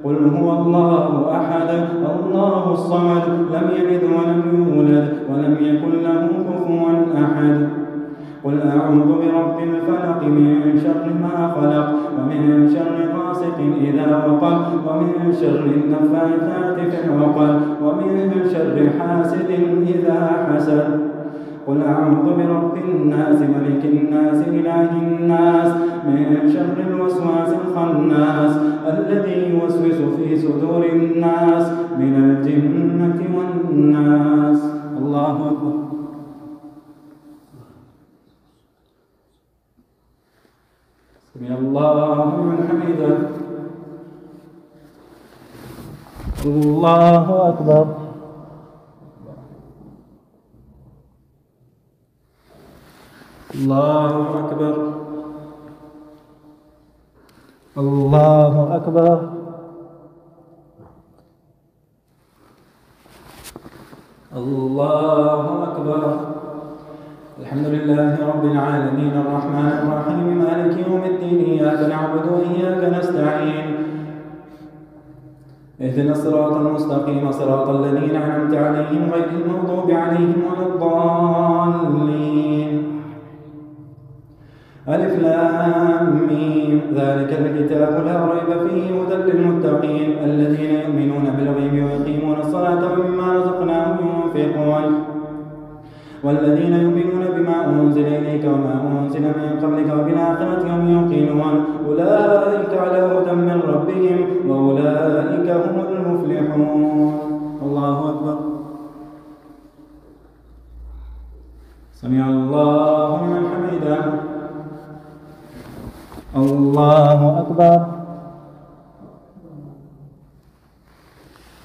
قل هو الله أحد الله الصمد لم يلد ولم يولد ولم يكن له كفوا أحد قل أعوذ برب الفلق من شر ما خلق ومن شر غاسق إذا وقب ومن شر النفاثات في العقد ومن شر حاسد إذا حسد قل أعوذ برب الناس ملك الناس إله الناس من شر الوسواس الخناس الذي يوسوس في صدور الناس من الجنة والناس. الله أكبر. سمع الله لمن حمده. الله أكبر. الله أكبر. الله أكبر. الله أكبر. الحمد لله رب العالمين الرحمن الرحيم مالك يوم الدين إياك نعبد وإياك نستعين اهدنا الصراط المستقيم صراط الذين أنعمت عليهم غير المغضوب عليهم ولا الضالين. ألف لام ميم ذلك الكتاب لا ريب فيه هدى للمتقين الذين يؤمنون بالغيب ويقيمون الصلاة ومما رزقناهم ينفقون والذين يؤمنون بما أنزل إليك وما أنزل من قبلك وبالآخرة هم يوقنون أولئك على هدى من ربهم وأولئك هم المفلحون. الله أكبر. سمع الله لمن حمده. الله أكبر.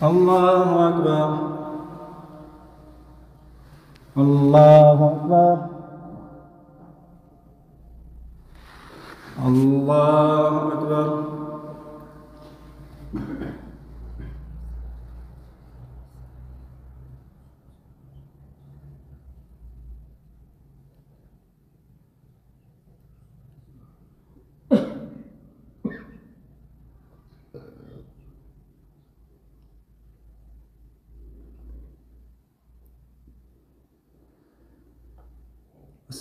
الله أكبر. الله أكبر. الله أكبر.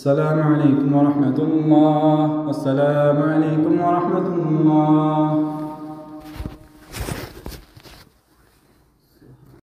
السلام عليكم ورحمة الله. السلام عليكم ورحمة الله.